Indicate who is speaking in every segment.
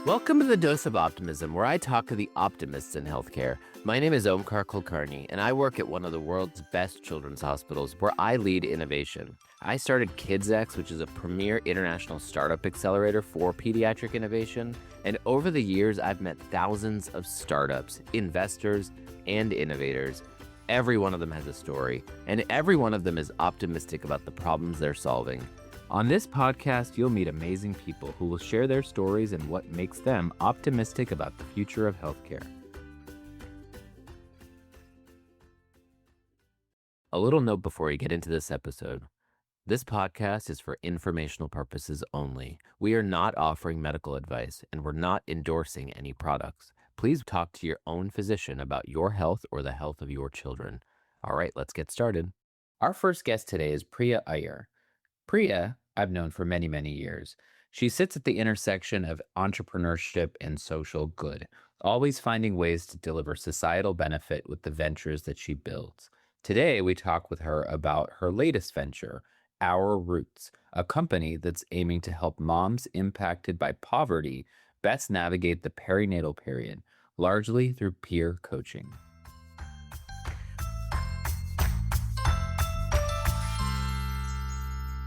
Speaker 1: Welcome to the Dose of Optimism, where I talk to the optimists in healthcare. My name is Omkar Kulkarni, and I work at one of the world's best children's hospitals, where I lead innovation. I started KidsX, which is a premier international startup accelerator for pediatric innovation. And over the years, I've met thousands of startups, investors, and innovators. Every one of them has a story, and every one of them is optimistic about the problems they're solving. On this podcast, you'll meet amazing people who will share their stories and what makes them optimistic about the future of healthcare. A little note before we get into this episode. This podcast is for informational purposes only. We are not offering medical advice, and we're not endorsing any products. Please talk to your own physician about your health or the health of your children. All right, let's get started. Our first guest today is Priya Iyer. Priya, I've known for many, many years. She sits at the intersection of entrepreneurship and social good, always finding ways to deliver societal benefit with the ventures that she builds. Today, we talk with her about her latest venture, Our Roots, a company that's aiming to help moms impacted by poverty best navigate the perinatal period, largely through peer coaching.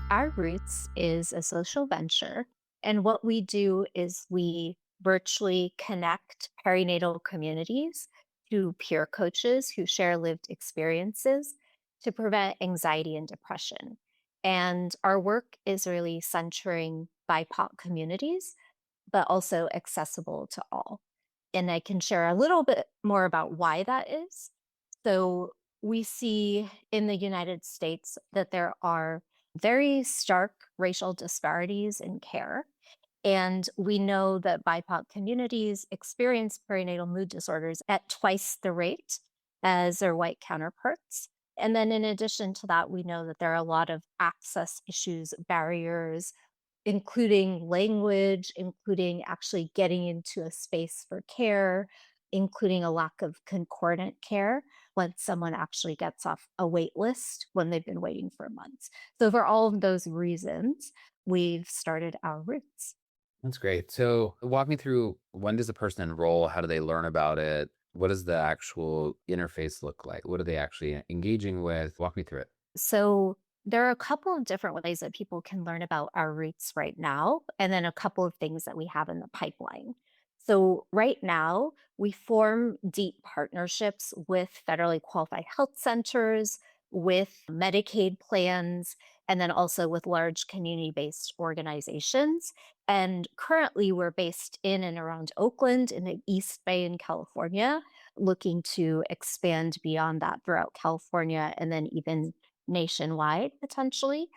Speaker 2: Our Roots is a social venture, and what we do is we virtually connect perinatal communities to peer coaches who share lived experiences to prevent anxiety and depression. And our work is really centering BIPOC communities, but also accessible to all. And I can share a little bit more about why that is. So we see in the United States that there are very stark racial disparities in care. And we know that BIPOC communities experience perinatal mood disorders at twice the rate as their white counterparts. And then in addition to that, we know that there are a lot of access issues, barriers, including language, including actually getting into a space for care, including a lack of concordant care when someone actually gets off a wait list when they've been waiting for months. So for all of those reasons, we've started Our Roots.
Speaker 1: That's great. So walk me through, when does a person enroll? How do they learn about it? What does the actual interface look like? What are they actually engaging with? Walk me through it.
Speaker 2: So there are a couple of different ways that people can learn about Our Roots right now, and then a couple of things that we have in the pipeline. So right now, we form deep partnerships with federally qualified health centers, with Medicaid plans, and then also with large community-based organizations. And currently, we're based in and around Oakland in the East Bay in California, looking to expand beyond that throughout California and then even nationwide potentially.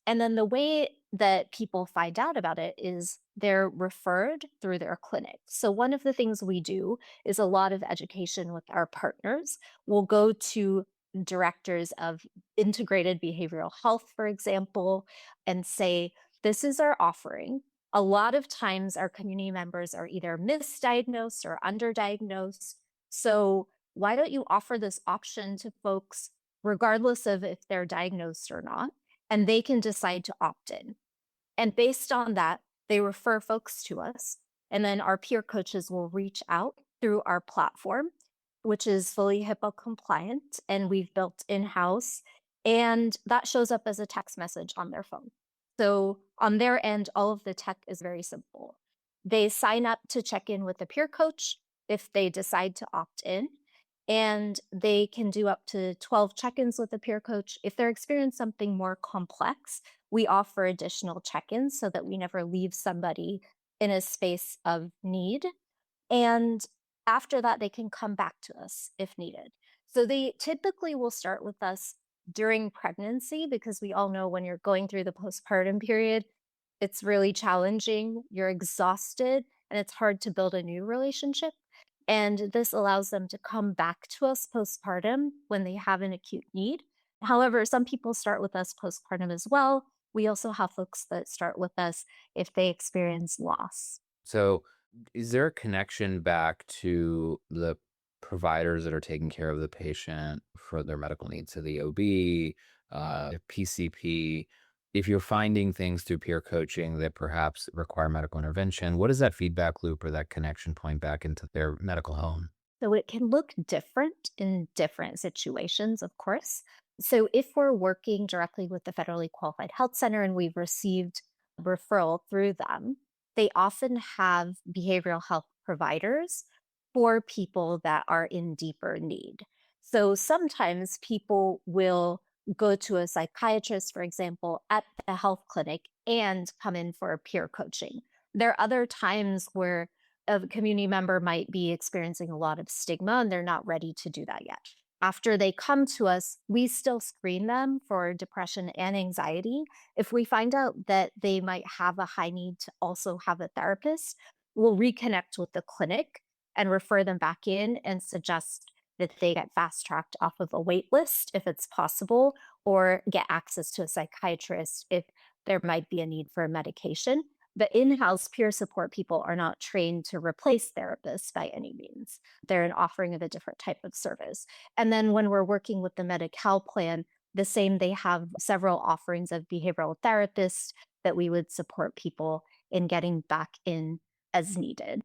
Speaker 2: And then the way that people find out about it is they're referred through their clinic. So one of the things we do is a lot of education with our partners. We'll go to directors of integrated behavioral health, for example, and say, this is our offering. A lot of times our community members are either misdiagnosed or underdiagnosed. So why don't you offer this option to folks regardless of if they're diagnosed or not, and they can decide to opt in. And based on that, they refer folks to us. And then our peer coaches will reach out through our platform, which is fully HIPAA compliant, and we've built in-house. And that shows up as a text message on their phone. So on their end, all of the tech is very simple. They sign up to check in with the peer coach if they decide to opt in. And they can do up to 12 check-ins with a peer coach. If they're experiencing something more complex, we offer additional check-ins so that we never leave somebody in a space of need. And after that, they can come back to us if needed. So they typically will start with us during pregnancy, because we all know when you're going through the postpartum period, it's really challenging, you're exhausted, and it's hard to build a new relationship. And this allows them to come back to us postpartum when they have an acute need. However, some people start with us postpartum as well. We also have folks that start with us if they experience loss.
Speaker 1: So is there a connection back to the providers that are taking care of the patient for their medical needs? So the OB, PCP,
Speaker 3: If you're finding things through peer coaching that perhaps require medical intervention, what is that feedback loop or that connection point back into their medical home?
Speaker 2: So it can look different in different situations, of course. So if we're working directly with the federally qualified health center and we've received a referral through them, they often have behavioral health providers for people that are in deeper need. So sometimes people will go to a psychiatrist, for example, at the health clinic and come in for peer coaching. There are other times where a community member might be experiencing a lot of stigma and they're not ready to do that yet. After they come to us, we still screen them for depression and anxiety. If we find out that they might have a high need to also have a therapist, we'll reconnect with the clinic and refer them back in and suggest that they get fast tracked off of a wait list if it's possible, or get access to a psychiatrist if there might be a need for a medication. The in-house peer support people are not trained to replace therapists by any means. They're an offering of a different type of service. And then when we're working with the Medi-Cal plan, the same, they have several offerings of behavioral therapists that we would support people in getting back in as needed.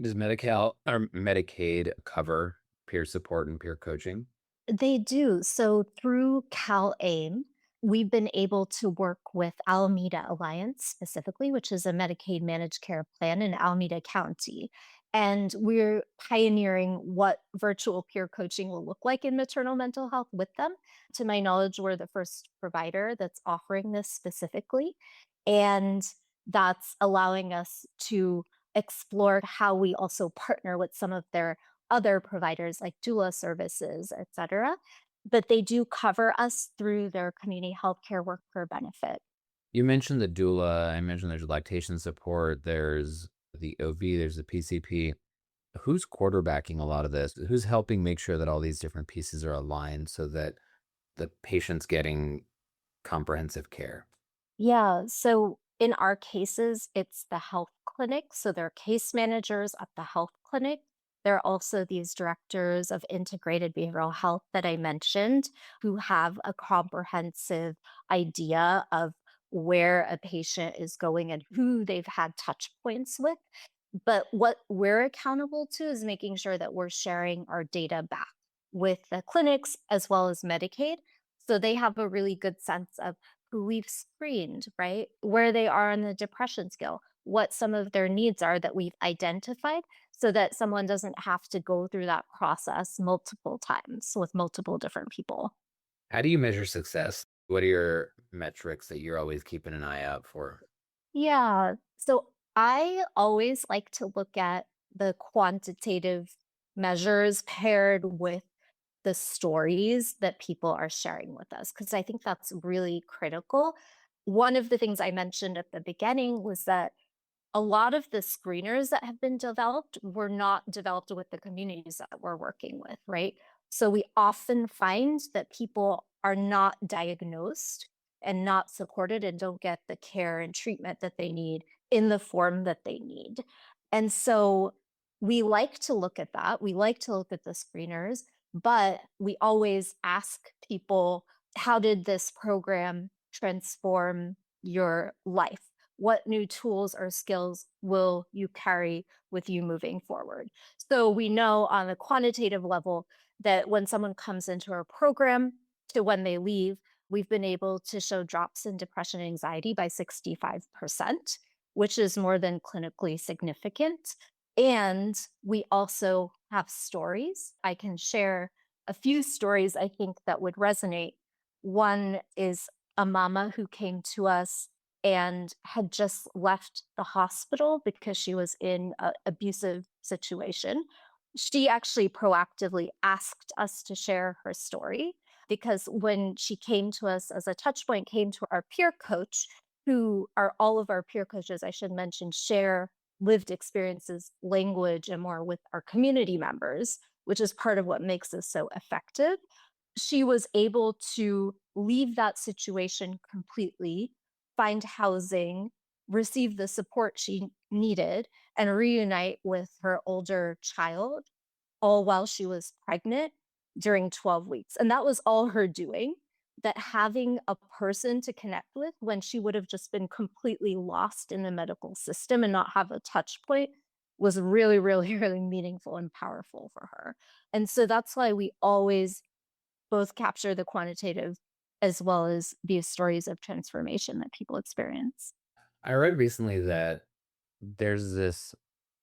Speaker 3: Does Medi-Cal or Medicaid cover peer support and peer coaching?
Speaker 2: They do. So through CalAIM, we've been able to work with Alameda Alliance specifically, which is a Medicaid managed care plan in Alameda County. And we're pioneering what virtual peer coaching will look like in maternal mental health with them. To my knowledge, we're the first provider that's offering this specifically. And that's allowing us to explore how we also partner with some of their other providers like doula services, et cetera. But they do cover us through their community healthcare worker benefit.
Speaker 3: You mentioned the doula. I mentioned there's lactation support. There's the OV. There's the PCP. Who's quarterbacking a lot of this? Who's helping make sure that all these different pieces are aligned so that the patient's getting comprehensive care?
Speaker 2: Yeah. So in our cases, it's the health clinic. So there are case managers at the health clinic. There are also these directors of integrated behavioral health that I mentioned who have a comprehensive idea of where a patient is going and who they've had touch points with. But what we're accountable to is making sure that we're sharing our data back with the clinics as well as Medicaid. So they have a really good sense of who we've screened, right? Where they are on the depression scale, what some of their needs are that we've identified so that someone doesn't have to go through that process multiple times with multiple different people.
Speaker 3: How do you measure success? What are your metrics that you're always keeping an eye out for?
Speaker 2: Yeah. So I always like to look at the quantitative measures paired with the stories that people are sharing with us, because I think that's really critical. One of the things I mentioned at the beginning was that a lot of the screeners that have been developed were not developed with the communities that we're working with, right? So we often find that people are not diagnosed and not supported and don't get the care and treatment that they need in the form that they need. And so we like to look at that. We like to look at the screeners, but we always ask people, how did this program transform your life? What new tools or skills will you carry with you moving forward? So we know on a quantitative level that when someone comes into our program to when they leave, we've been able to show drops in depression and anxiety by 65%, which is more than clinically significant. And we also have stories. I can share a few stories I think that would resonate. One is a mama who came to us and had just left the hospital because she was in an abusive situation. She actually proactively asked us to share her story because when she came to us as a touch point, came to our peer coach, who are all of our peer coaches, I should mention, share lived experiences, language, and more with our community members, which is part of what makes us so effective. She was able to leave that situation completely, find housing, receive the support she needed, and reunite with her older child, all while she was pregnant during 12 weeks. And that was all her doing. that having a person to connect with when she would have just been completely lost in the medical system and not have a touch point was really, really, really meaningful and powerful for her. And so that's why we always both capture the quantitative as well as these stories of transformation that people experience.
Speaker 3: I read recently that there's this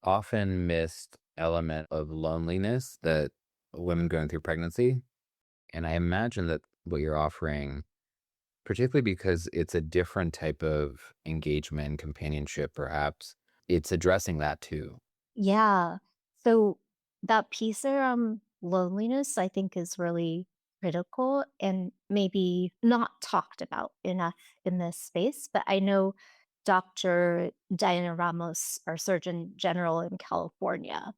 Speaker 3: often missed element of loneliness that women going through pregnancy. And I imagine that what you're offering, particularly because it's a different type of engagement, companionship, perhaps, it's addressing that too.
Speaker 2: Yeah. So that piece around loneliness, I think, is really critical and maybe not talked about enough in this space. But I know Dr. Diana Ramos, our Surgeon General in California,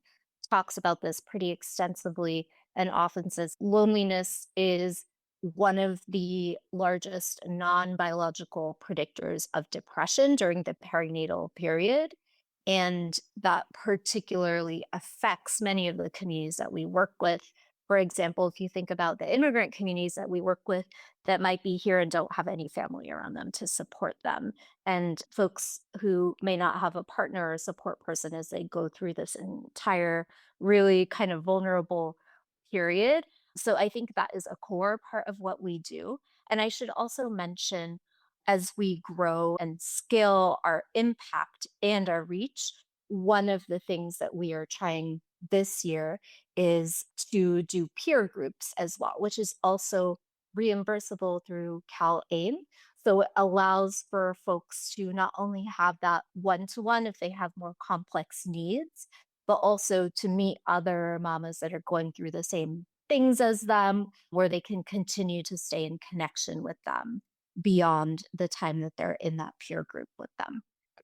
Speaker 2: talks about this pretty extensively and often says loneliness is one of the largest non biological predictors of depression during the perinatal period. And that particularly affects many of the communities that we work with. For example, if you think about the immigrant communities that we work with that might be here and don't have any family around them to support them, and folks who may not have a partner or support person as they go through this entire really kind of vulnerable period. So I think that is a core part of what we do. And I should also mention, as we grow and scale our impact and our reach, one of the things that we are trying this year is to do peer groups as well, which is also reimbursable through CalAIM. So it allows for folks to not only have that one to one if they have more complex needs, but also to meet other mamas that are going through the same things as them, where they can continue to stay in connection with them beyond the time that they're in that peer group with them.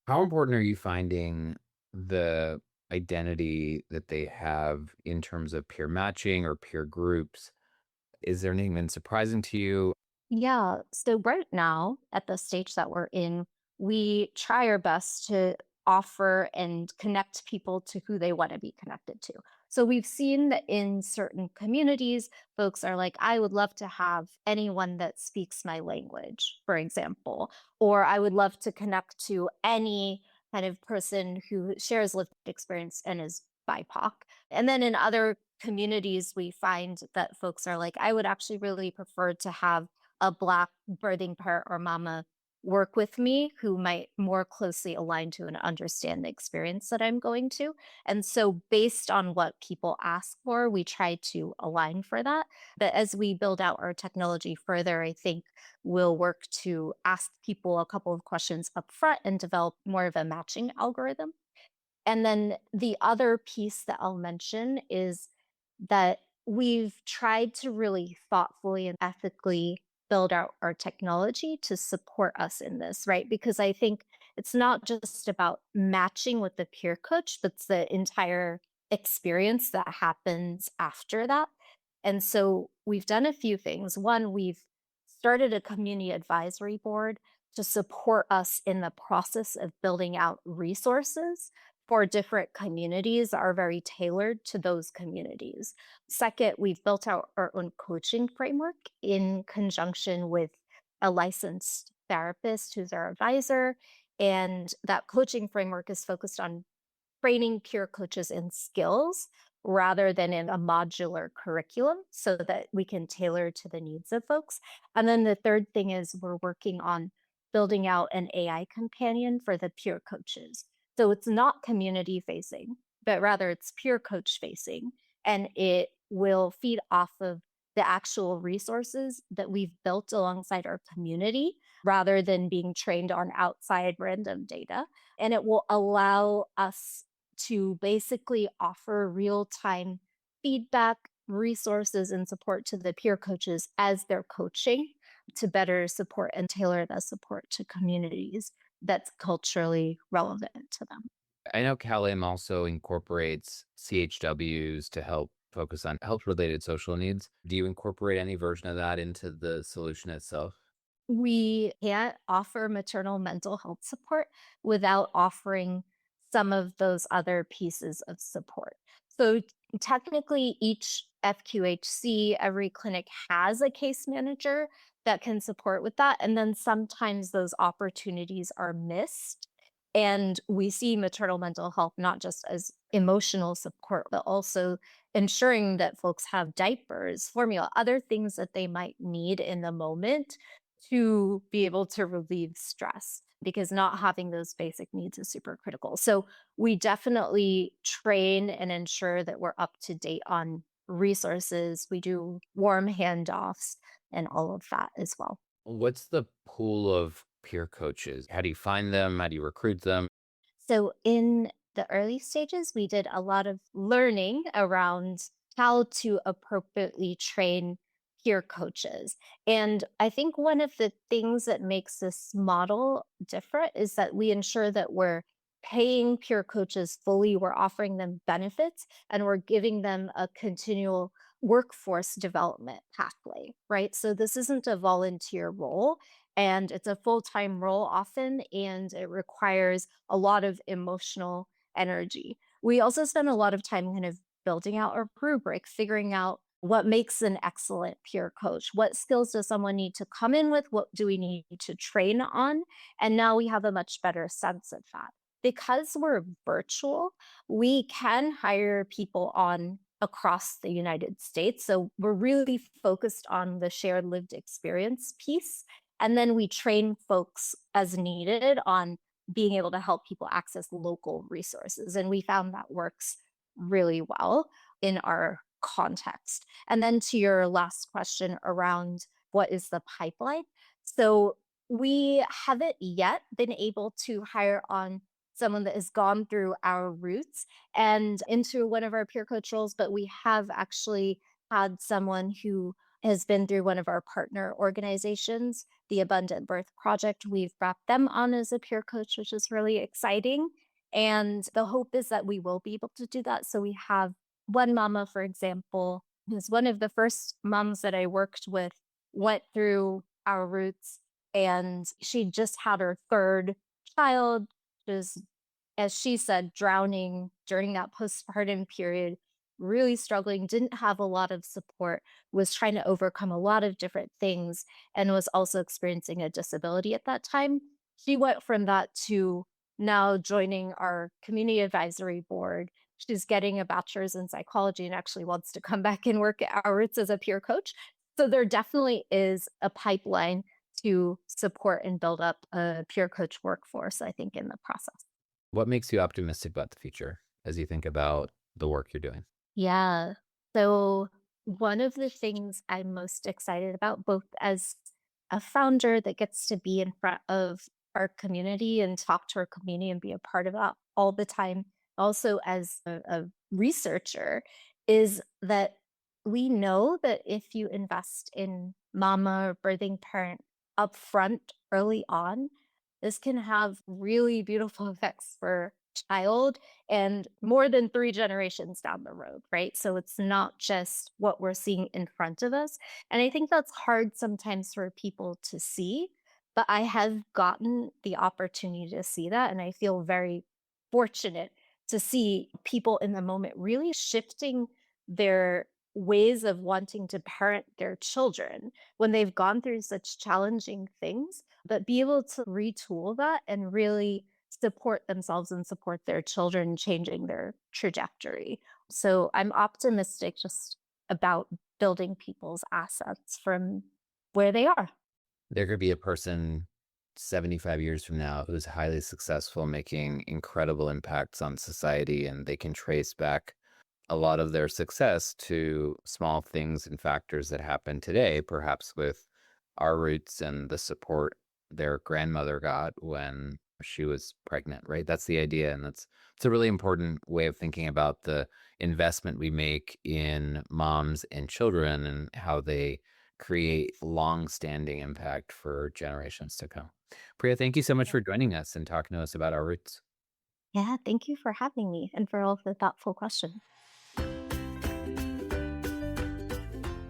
Speaker 3: How important are you finding the identity that they have in terms of peer matching or peer groups? Is there anything been surprising to you?
Speaker 2: Yeah. So right now, at the stage that we're in, we try our best to offer and connect people to who they want to be connected to. So we've seen that in certain communities, folks are like, I would love to have anyone that speaks my language, for example, or I would love to connect to any kind of person who shares lived experience and is BIPOC. And then in other communities, we find that folks are like, I would actually really prefer to have a Black birthing parent or mama work with me who might more closely align to and understand the experience that I'm going to. And so, based on what people ask for, we try to align for that. But as we build out our technology further, I think we'll work to ask people a couple of questions up front and develop more of a matching algorithm. And then the other piece that I'll mention is that we've tried to really thoughtfully and ethically build out our technology to support us in this, right? Because I think it's not just about matching with the peer coach, but it's the entire experience that happens after that. And so we've done a few things. One, we've started a community advisory board to support us in the process of building out resources for different communities that are very tailored to those communities. Second, we've built out our own coaching framework in conjunction with a licensed therapist who's our advisor. And that coaching framework is focused on training peer coaches in skills rather than in a modular curriculum so that we can tailor to the needs of folks. And then the third thing is we're working on building out an AI companion for the peer coaches. So it's not community facing, but rather it's peer coach facing. And it will feed off of the actual resources that we've built alongside our community rather than being trained on outside random data. And it will allow us to basically offer real time feedback, resources, and support to the peer coaches as they're coaching to better support and tailor the support to communities that's culturally relevant to them.
Speaker 3: I know CalAIM also incorporates CHWs to help focus on health related social needs. Do you incorporate any version of that into the solution itself?
Speaker 2: We can't offer maternal mental health support without offering some of those other pieces of support. So technically, each FQHC, every clinic has a case manager, that can support with that. And then sometimes those opportunities are missed. And we see maternal mental health not just as emotional support, but also ensuring that folks have diapers, formula, other things that they might need in the moment to be able to relieve stress, because not having those basic needs is super critical. So we definitely train and ensure that we're up to date on resources. We do warm handoffs and all of that as well.
Speaker 3: What's the pool of peer coaches? How do you find them? How do you recruit them?
Speaker 2: So in the early stages, we did a lot of learning around how to appropriately train peer coaches. And I think one of the things that makes this model different is that we ensure that we're paying peer coaches fully, we're offering them benefits, and we're giving them a continual workforce development pathway, right? So this isn't a volunteer role, and it's a full-time role often, and it requires a lot of emotional energy. We also spend a lot of time kind of building out our rubric, figuring out what makes an excellent peer coach. What skills does someone need to come in with? What do we need to train on? And now we have a much better sense of that. Because we're virtual, we can hire people on across the United States. So we're really focused on the shared lived experience piece. And then we train folks as needed on being able to help people access local resources. And we found that works really well in our context. And then to your last question around what is the pipeline? So we haven't yet been able to hire on someone that has gone through our roots and into one of our peer coach roles, but we have actually had someone who has been through one of our partner organizations, the Abundant Birth Project. We've brought them on as a peer coach, which is really exciting. And the hope is that we will be able to do that. So we have one mama, for example, who's one of the first moms that I worked with, went through our roots, and she just had her third child, just, as she said, drowning during that postpartum period, really struggling, didn't have a lot of support, was trying to overcome a lot of different things, and was also experiencing a disability at that time. She went from that to now joining our community advisory board. She's getting a bachelor's in psychology and actually wants to come back and work at our roots as a peer coach. So there definitely is a pipeline to support and build up a peer coach workforce, I think, in the process.
Speaker 3: What makes you optimistic about the future as you think about the work you're doing?
Speaker 2: Yeah. So one of the things I'm most excited about, both as a founder that gets to be in front of our community and talk to our community and be a part of that all the time, also as a researcher, is that we know that if you invest in mama or birthing parent upfront early on, this can have really beautiful effects for child and more than 3 generations down the road, right? So it's not just what we're seeing in front of us. And I think that's hard sometimes for people to see, but I have gotten the opportunity to see that, and I feel very fortunate to see people in the moment really shifting their ways of wanting to parent their children when they've gone through such challenging things, but be able to retool that and really support themselves and support their children changing their trajectory. So I'm optimistic just about building people's assets from where they are.
Speaker 3: There could be a person 75 years from now who's highly successful, making incredible impacts on society, and they can trace back a lot of their success to small things and factors that happen today, perhaps with our roots and the support their grandmother got when she was pregnant, right? That's the idea. And it's a really important way of thinking about the investment we make in moms and children and how they create long-standing impact for generations to come. Priya, thank you so much for joining us and talking to us about our roots.
Speaker 2: Yeah, thank you for having me and for all of the thoughtful questions.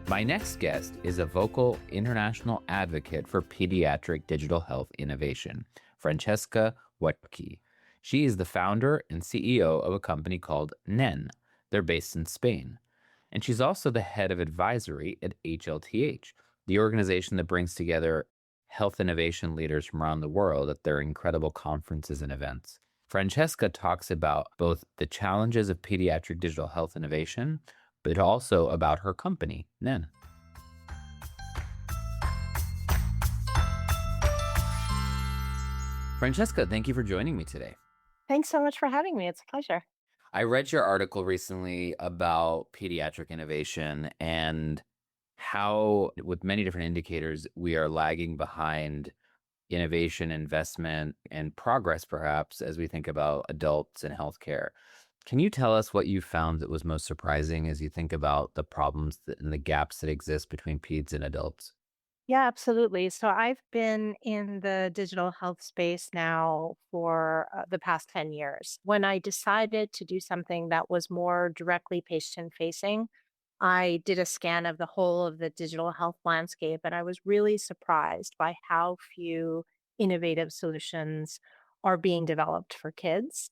Speaker 1: My next guest is a vocal international advocate for pediatric digital health innovation, Francesca Huetki. She is the founder and CEO of a company called NEN. They're based in Spain. And she's also the head of advisory at HLTH,
Speaker 3: the organization that brings together health innovation leaders from around the world at their incredible conferences and events. Francesca talks about both the challenges of pediatric digital health innovation, but also about her company, NEN. Francesca, thank you for joining me today.
Speaker 4: Thanks so much for having me. It's a pleasure.
Speaker 3: I read your article recently about pediatric innovation and how, with many different indicators, we are lagging behind innovation, investment, and progress, perhaps, as we think about adults and healthcare. Can you tell us what you found that was most surprising as you think about the problems and the gaps that exist between peds and adults?
Speaker 4: Yeah, absolutely. So I've been in the digital health space now for the past 10 years. When I decided to do something that was more directly patient facing, I did a scan of the whole of the digital health landscape, and I was really surprised by how few innovative solutions are being developed for kids.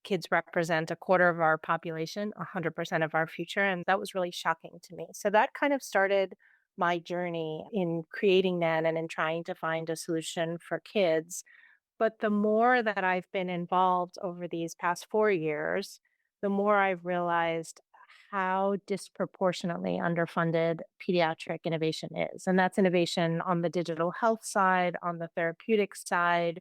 Speaker 4: Kids represent a quarter of our population, 100% of our future. And that was really shocking to me. So that kind of started my journey in creating NAN and in trying to find a solution for kids. But the more that I've been involved over these past 4 years, the more I've realized how disproportionately underfunded pediatric innovation is. And that's innovation on the digital health side, on the therapeutic side.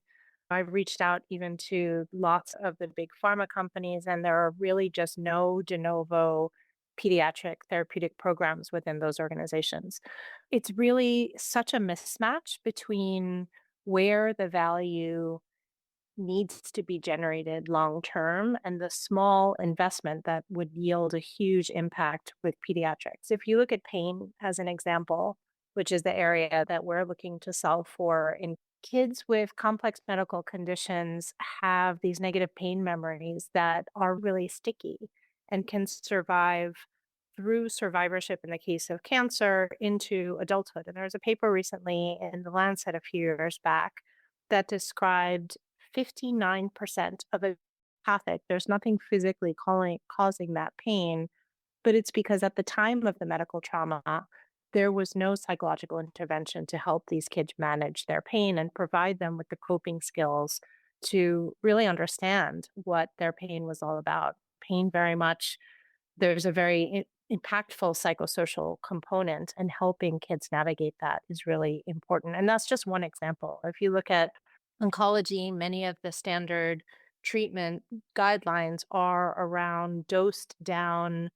Speaker 4: I've reached out even to lots of the big pharma companies, and there are really just no de novo pediatric therapeutic programs within those organizations. It's really such a mismatch between where the value needs to be generated long term and the small investment that would yield a huge impact with pediatrics. If you look at pain as an example, which is the area that we're looking to solve for in kids with complex medical conditions have these negative pain memories that are really sticky and can survive through survivorship in the case of cancer into adulthood. And there was a paper recently in the Lancet a few years back that described 59% of a pathic. There's nothing physically causing that pain, but it's because at the time of the medical trauma, there was no psychological intervention to help these kids manage their pain and provide them with the coping skills to really understand what their pain was all about. Pain very much, there's a very impactful psychosocial component, and helping kids navigate that is really important. And that's just one example. If you look at oncology, many of the standard treatment guidelines are around dosed down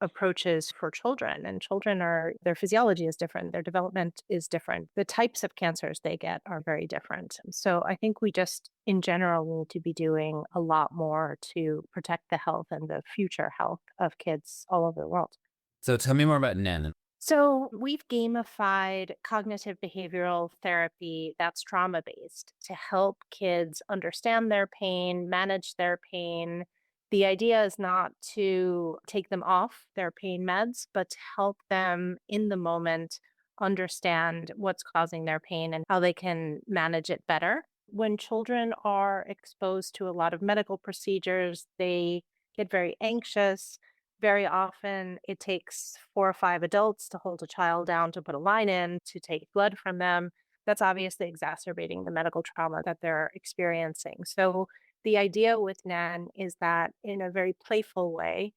Speaker 4: approaches for children. And children are, their physiology is different, their development is different. The types of cancers they get are very different. So I think we just, in general, need to be doing a lot more to protect the health and the future health of kids all over the world.
Speaker 3: So tell me more about NEN.
Speaker 4: So, we've gamified cognitive behavioral therapy that's trauma based to help kids understand their pain, manage their pain. The idea is not to take them off their pain meds, but to help them in the moment understand what's causing their pain and how they can manage it better. When children are exposed to a lot of medical procedures, they get very anxious. Very often, it takes 4 or 5 adults to hold a child down, to put a line in, to take blood from them. That's obviously exacerbating the medical trauma that they're experiencing. So, the idea with NAN is that in a very playful way,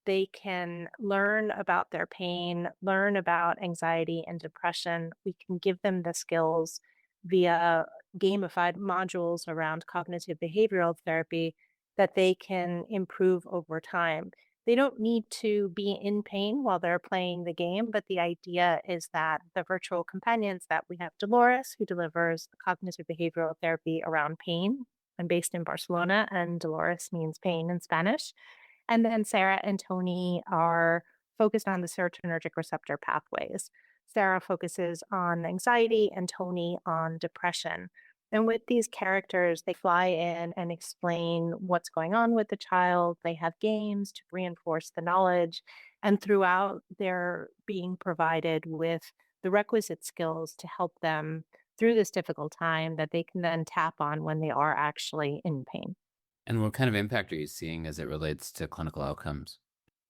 Speaker 4: they can learn about their pain, learn about anxiety and depression. We can give them the skills via gamified modules around cognitive behavioral therapy that they can improve over time. They don't need to be in pain while they're playing the game, but the idea is that the virtual companions that we have, Dolores, who delivers cognitive behavioral therapy around pain. I'm based in Barcelona, and Dolores means pain in Spanish. And then Sarah and Tony are focused on the serotonergic receptor pathways. Sarah focuses on anxiety and Tony on depression. And with these characters, they fly in and explain what's going on with the child. They have games to reinforce the knowledge. And throughout, they're being provided with the requisite skills to help them through this difficult time that they can then tap on when they are actually in pain.
Speaker 3: And what kind of impact are you seeing as it relates to clinical outcomes?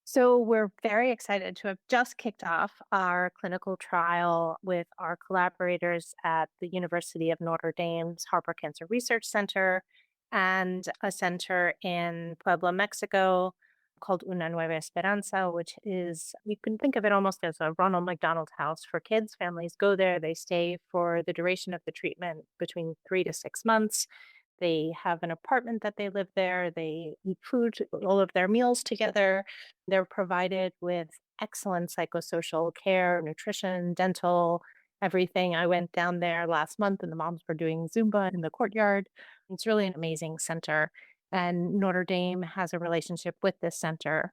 Speaker 4: So we're very excited to have just kicked off our clinical trial with our collaborators at the University of Notre Dame's Harbor Cancer Research Center and a center in Puebla, Mexico called Una Nueva Esperanza, which is, you can think of it almost as a Ronald McDonald House for kids. Families go there, they stay for the duration of the treatment between 3 to 6 months. They have an apartment that they live there. They eat food, all of their meals together. They're provided with excellent psychosocial care, nutrition, dental, everything. I went down there last month and the moms were doing Zumba in the courtyard. It's really an amazing center. And Notre Dame has a relationship with this center.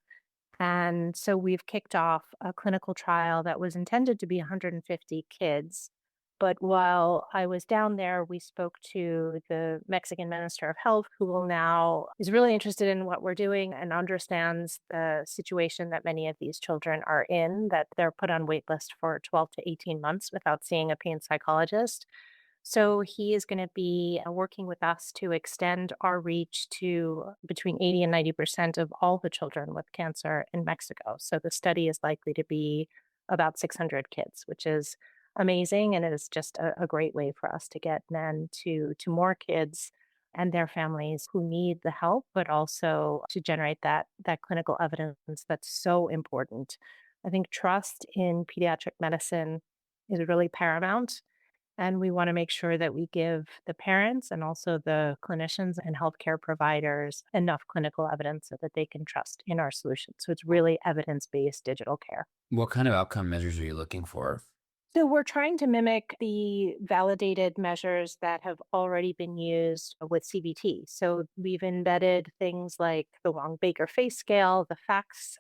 Speaker 4: And so we've kicked off a clinical trial that was intended to be 150 kids. But while I was down there, we spoke to the Mexican Minister of Health, who will now is really interested in what we're doing and understands the situation that many of these children are in, that they're put on wait list for 12 to 18 months without seeing a pain psychologist. So he is going to be working with us to extend our reach to between 80 and 90% of all the children with cancer in Mexico. So the study is likely to be about 600 kids, which is amazing. And it is just a great way for us to get then to more kids and their families who need the help, but also to generate that clinical evidence that's so important. I think trust in pediatric medicine is really paramount. And we want to make sure that we give the parents and also the clinicians and healthcare providers enough clinical evidence so that they can trust in our solution. So it's really evidence-based digital care.
Speaker 3: What kind of outcome measures are you looking for?
Speaker 4: So we're trying to mimic the validated measures that have already been used with CBT. So we've embedded things like the Wong-Baker Face Scale, the FACS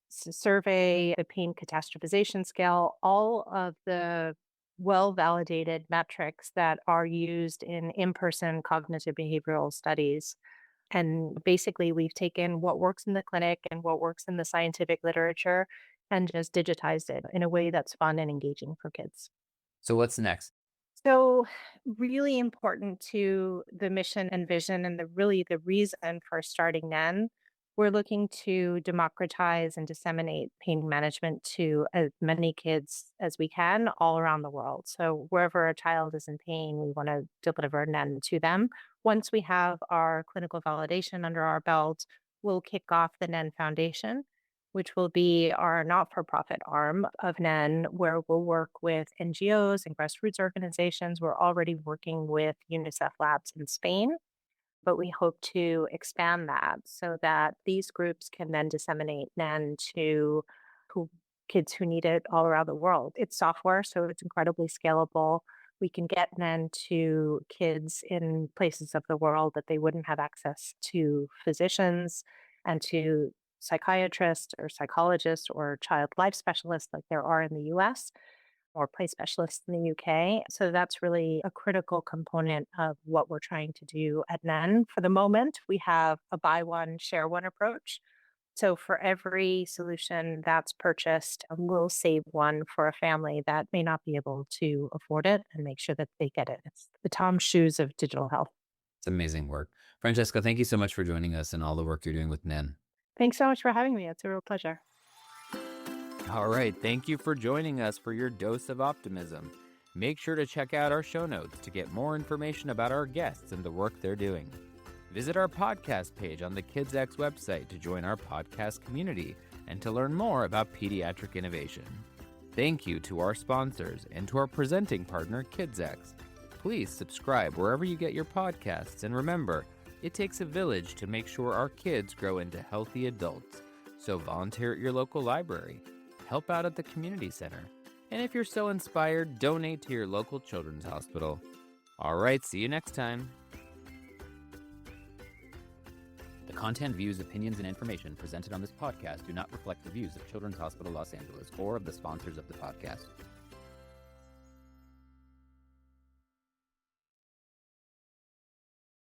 Speaker 4: survey, the pain catastrophization scale, all of the well-validated metrics that are used in in-person cognitive behavioral studies. And basically, we've taken what works in the clinic and what works in the scientific literature and just digitized it in a way that's fun and engaging for kids.
Speaker 3: So what's next?
Speaker 4: So, really important to the mission and vision, and the reason for starting NEN, we're looking to democratize and disseminate pain management to as many kids as we can all around the world. So, wherever a child is in pain, we want to deliver NEN to them. Once we have our clinical validation under our belt, we'll kick off the NEN Foundation, which will be our not-for-profit arm of NEN, where we'll work with NGOs and grassroots organizations. We're already working with UNICEF labs in Spain, but we hope to expand that so that these groups can then disseminate NEN to kids who need it all around the world. It's software, so it's incredibly scalable. We can get NEN to kids in places of the world that they wouldn't have access to physicians and to psychiatrists or psychologists or child life specialists like there are in the US or play specialists in the UK. So that's really a critical component of what we're trying to do at NEN. For the moment, we have a buy one, share one approach. So for every solution that's purchased, we'll save one for a family that may not be able to afford it and make sure that they get it. It's the Tom's shoes of digital health.
Speaker 3: It's amazing work. Francesca, thank you so much for joining us and all the work you're doing with NEN.
Speaker 4: Thanks so much for having me. It's a real pleasure.
Speaker 1: All right, thank you for joining us for your dose of optimism. Make sure to check out our show notes to get more information about our guests and the work they're doing. Visit our podcast page on the KidsX website to join our podcast community and to learn more about pediatric innovation. Thank you to our sponsors and to our presenting partner, KidsX. Please subscribe wherever you get your podcasts, and remember, it takes a village to make sure our kids grow into healthy adults. So volunteer at your local library, help out at the community center, and if you're so inspired, donate to your local children's hospital. All right, see you next time. The content, views, opinions, and information presented on this podcast do not reflect the views of Children's Hospital Los Angeles or of the sponsors of the podcast.